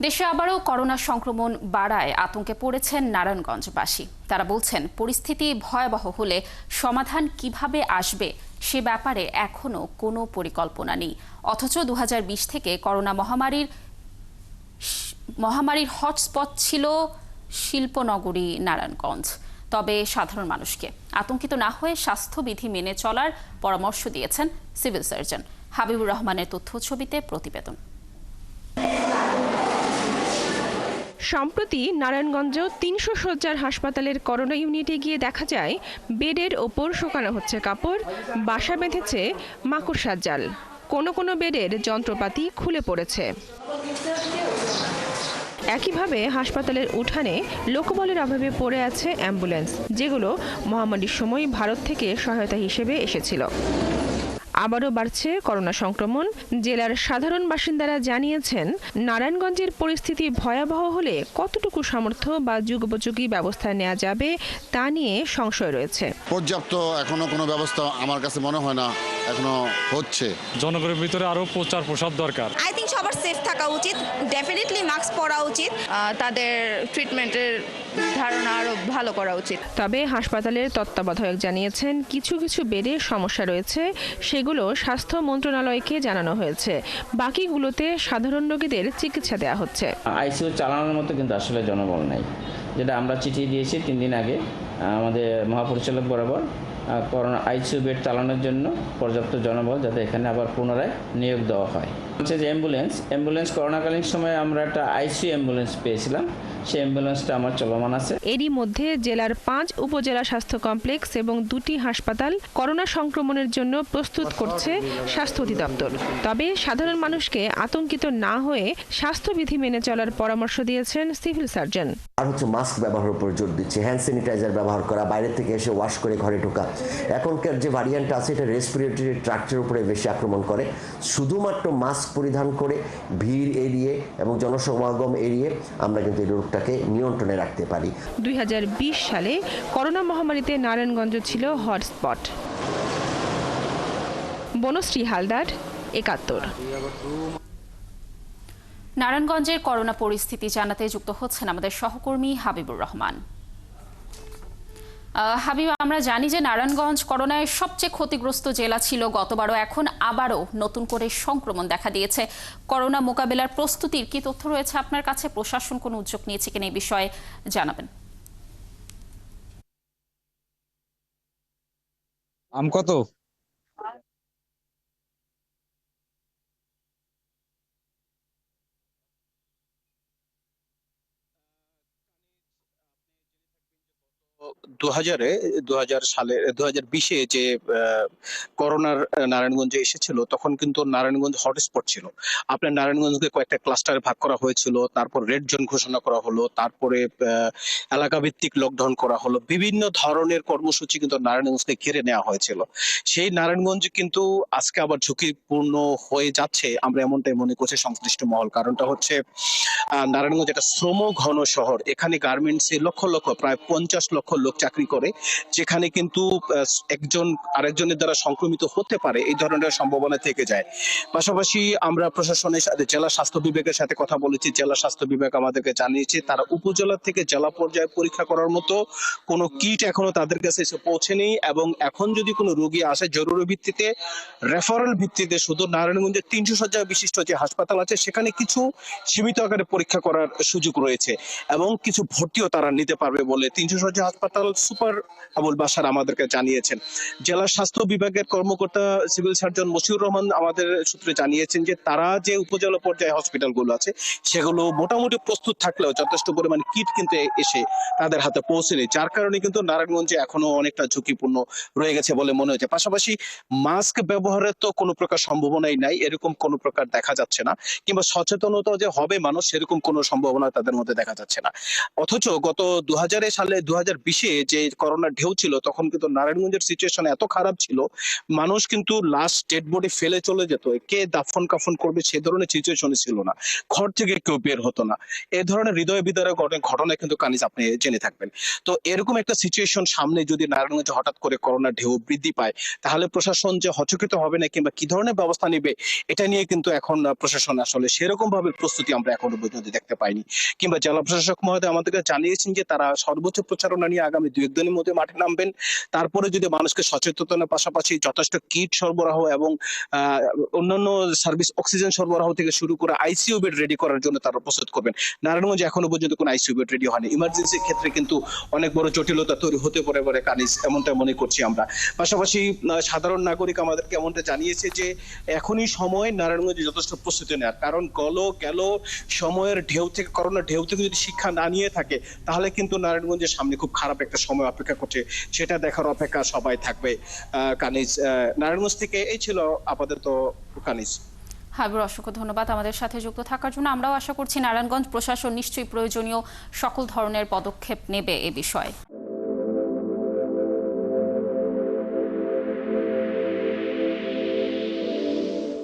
দেশে আবারও করোনা সংক্রমণ বাড়ায় আতঙ্কে পড়েছেন নারায়ণগঞ্জবাসী। তারা বলছেন, পরিস্থিতি ভয়াবহ হলে সমাধান কিভাবে আসবে সে ব্যাপারে এখনো কোনো পরিকল্পনা নেই। অথচ 2020 থেকে করোনা মহামারীর হটস্পট ছিল শিল্পনগরী নারায়ণগঞ্জ। তবে সাধারণ মানুষকে আতঙ্কিত না হয়ে স্বাস্থ্যবিধি মেনে চলার পরামর্শ দিয়েছেন সিভিল সার্জন। হাবিবুর রহমানের তথ্য ছবিতে প্রতিবেদন। সম্প্রতি নারায়ণগঞ্জ ৩০০ শয্যার হাসপাতালের করোনা ইউনিটে গিয়ে দেখা যায় বেডের ওপর শুকানো হচ্ছে কাপড়, বাসা বেঁধেছে মাকড়সার জাল। কোনো বেডের যন্ত্রপাতি খুলে পড়েছে। একইভাবে হাসপাতালের উঠানে লোকবলের অভাবে পড়ে আছে অ্যাম্বুলেন্স, যেগুলো মহামারীর সময় ভারত থেকে সহায়তা হিসেবে এসেছিল। আবারও বাড়ছে করোনা সংক্রমণ। জেলার সাধারণ বাসিন্দারা জানিয়েছেন, নারায়ণগঞ্জের পরিস্থিতি ভয়াবহ হলে কতটুকু সামর্থ্য বা যুগোপযোগী ব্যবস্থা নেওয়া যাবে তা নিয়ে সংশয় রয়েছে। পর্যাপ্ত এখনো কোনো ব্যবস্থা আমার কাছে মনে হয় না এখনো হচ্ছে। জনগণের ভিতরে আরো প্রচার প্রসার দরকার। আই থিঙ্ক সবার সেফ থাকা উচিত, ডেফিনেটলি মাস্ক পরা উচিত, তাদের ট্রিটমেন্টের ধারণা আরো ভালো করা উচিত। তবে হাসপাতালের তত্ত্বাবধায়ক জানিয়েছেন, কিছু বেডে সমস্যা রয়েছে, সেগুলো স্বাস্থ্য মন্ত্রণালয়কে জানানো হয়েছে। বাকিগুলোতে সাধারণ রোগীদের চিকিৎসা দেওয়া হচ্ছে। আইসিইউ চালানোর মতো কিন্তু আসলে জনবল নাই, যেটা আমরা চিঠি দিয়েছি 3 দিন আগে আমাদের মহাপরিচালক বরাবর করোনা আইসিইউ বেড চালানোর জন্য পর্যাপ্ত জনবল যাতে এখানে আবার পুনরায় নিয়োগ দেওয়া হয়। হচ্ছে যে অ্যাম্বুলেন্স করোনাকালীন সময়ে আমরা একটা আইসিইউ অ্যাম্বুলেন্স পেয়েছিলাম, সেই অ্যাম্বুলেন্সটা আমার চলমান আছে। এরই মধ্যে জেলার 5 উপজেলা স্বাস্থ্য কমপ্লেক্স এবং 2টি হাসপাতাল করোনা সংক্রমণের জন্য প্রস্তুত করছে স্বাস্থ্য অধিদপ্তর। তবে সাধারণ মানুষকে আতঙ্কিত না হয়ে স্বাস্থ্যবিধি মেনে চলার পরামর্শ দিয়েছেন সিভিল সার্জন। আর হচ্ছে মাস্ক ব্যবহারের উপর জোর দিচ্ছে, হ্যান্ড স্যানিটাইজার ব্যবহার করা, বাইরে থেকে এসে ওয়াশ করে ঘরে ঢোকা। এখনকার যে ভ্যারিয়েন্ট আছে এটা রেসপিরেটরি ট্র্যাক্টের উপরে বেশি আক্রমণ করে। শুধুমাত্র মাস্ক পরিধান করে ভিড় এড়িয়ে এবং জনসমাগম এড়িয়ে আমরা কিন্তু এই রোগটাকে নিয়ন্ত্রণে রাখতে পারি। 2020 সালে করোনা মহামারীতে নারায়ণগঞ্জ ছিল হটস্পট। বনশ্রী হালদার, 71। নারায়ণগঞ্জের করোনা পরিস্থিতি জানাতে যুক্ত হচ্ছেন আমাদের সহকর্মী হাবিবুর রহমান। হাবিব, আমরা জানি যে নারায়ণগঞ্জ করোনায় সবচেয়ে ক্ষতিগ্রস্ত জেলা ছিল গতবারও, এখন আবারও নতুন করে সংক্রমণ দেখা দিয়েছে। করোনা মোকাবেলার প্রস্তুতির কি তথ্য রয়েছে আপনার কাছে? প্রশাসন কোনো উদ্যোগ নিয়েছে কিনা এই বিষয়ে জানাবেন। আম কত? দু হাজার সালে 2020-এ যে করোনার নারায়ণগঞ্জে এসেছিল, তখন কিন্তু নারায়ণগঞ্জ হটস্পট ছিল। আপনার নারায়ণগঞ্জকে কয়েকটা ক্লাস্টারে ভাগ করা হয়েছিল, তারপর রেড জোন ঘোষণা করা হলো, তারপরে এলাকা ভিত্তিক লকডাউন করা হলো। বিভিন্ন ধরনের কর্মসূচি কিন্তু নারায়ণগঞ্জকে ঘিরে নেওয়া হয়েছিল। সেই নারায়ণগঞ্জ কিন্তু আজকে আবার ঝুঁকিপূর্ণ হয়ে যাচ্ছে, আমরা এমনটাই মনে করছি সংশ্লিষ্ট মহল। কারণটা হচ্ছে নারায়ণগঞ্জ একটা শ্রম ঘন শহর। এখানে গার্মেন্টসে লক্ষ লক্ষ, প্রায় 50 লক্ষ লোক চাকরি করে, যেখানে কিন্তু একজন আরেকজনের দ্বারা সংক্রমিত হতে পারে এই ধরনের সম্ভাবনা থেকে যায়। পাশাপাশি আমরা প্রশাসনের সাথে, জেলা স্বাস্থ্য বিভাগের সাথে কথা বলেছি। জেলা স্বাস্থ্য বিভাগ আমাদেরকে জানিয়েছে তারা উপজেলা থেকে জেলা পর্যায়ে পরীক্ষা করার মতো কোনো কিট এখনো তাদের কাছে এসে পৌঁছেনি, এবং এখন যদি কোনো রোগী আসে জরুরি ভিত্তিতে, রেফারেল ভিত্তিতে শুধু নারায়ণগঞ্জের 300 শয্যা বিশিষ্ট যে হাসপাতাল আছে সেখানে কিছু সীমিত আকারে পরীক্ষা করার সুযোগ রয়েছে, এবং কিছু ভর্তিও তারা নিতে পারবে বলে 300 শয্যা হাসপাতাল সুপার আবুল বাশার আমাদেরকে জানিয়েছেন। জেলা স্বাস্থ্য বিভাগের কর্মকর্তা সিভিল সার্জন মশিউর রহমান আমাদের সূত্রে জানিয়েছেন যে তারা যে উপজেলা পর্যায়ে হসপিটালগুলো আছে সেগুলো মোটামুটি প্রস্তুত থাকলেও যথেষ্ট পরিমাণ কিট কিন্তু এসে তাদের হাতে পৌঁছেনি, যার কারণে কিন্তু নারায়ণগঞ্জে এখনো অনেকটা ঝুঁকিপূর্ণ রয়ে গেছে বলে মনে হচ্ছে। পাশাপাশি মাস্ক ব্যবহারের তো কোনো প্রকার সম্ভাবনাই নাই, এরকম কোনো প্রকার দেখা যাচ্ছে না, কিংবা সচেতনতা যে হবে মানুষ সেরকম কোনো সম্ভাবনা তাদের মধ্যে দেখা যাচ্ছে না। অথচ গত 2020-এ যে করোনার ঢেউ ছিল, তখন কিন্তু নারায়ণগঞ্জের সিচুয়েশন এত খারাপ ছিল, মানুষ কিন্তু লাস্ট ডেড বডি ফেলে চলে যেত, কে দাফন কাফন করবে সে ধরনের সিচুয়েশনে ছিল না, ঘর থেকে কেউ বের হতো না। এই ধরনের হৃদয় বিদারক ঘটনা কিন্তু কানিজ আপনি জেনে থাকবেন। তো এরকম একটা সিচুয়েশন সামনে যদি নারায়ণগঞ্জে হঠাৎ করে করোনার ঢেউ বৃদ্ধি পায়, তাহলে প্রশাসন যে হচকিত হবে না কিংবা কি ধরনের ব্যবস্থা নেবে এটা নিয়ে কিন্তু এখন প্রশাসন আসলে সেরকম ভাবে প্রস্তুতি আমরা এখনো পর্যন্ত দেখতে পাইনি। কিংবা জেলা প্রশাসক মহোদয় আমাদেরকে জানিয়েছেন যে তারা সর্বোচ্চ প্রচারণা নিয়ে আগামী 2-1 দিনের মধ্যে মাঠে নামবেন। তারপরে যদি মানুষকে সচেতনতার পাশাপাশি যথেষ্ট কিট সরবরাহ এবং অন্যান্য সার্ভিস অক্সিজেন সরবরাহ থেকে শুরু করে আইসিইউ বেড রেডি করার জন্য তারা প্রস্তুত করবেন। নারায়ণগঞ্জে এখনো পর্যন্ত কোনো আইসিইউ বেড রেডি হয়নি। ইমার্জেন্সির ক্ষেত্রে কিন্তু অনেক বড় জটিলতা তৈরি হতে পারে বলে কানিজ এমনটা মনে করছি আমরা। পাশাপাশি সাধারণ নাগরিক আমাদেরকে এমনটা জানিয়েছে যে এখনই সময় নারায়ণগঞ্জে যথেষ্ট প্রস্তুতি নেওয়ার, কারণ গেল সময়ের ঢেউ থেকে, করোনার ঢেউ থেকে যদি শিক্ষা না নিয়ে থাকে তাহলে কিন্তু নারায়ণগঞ্জের সামনে খুব খারাপ একটা সময় অপেক্ষা করছে, সেটা দেখার অপেক্ষা সবাই থাকবে। কানিজ, নারায়ণগঞ্জ থেকে এই ছিল আপাতত কানিজ। হাবিবুর, অসংখ্য ধন্যবাদ আমাদের সাথে যুক্ত থাকার জন্য। আমরাও আশা করছি নারায়ণগঞ্জ প্রশাসন নিশ্চয়ই প্রয়োজনীয় সকল ধরনের পদক্ষেপ নেবে এ বিষয়ে।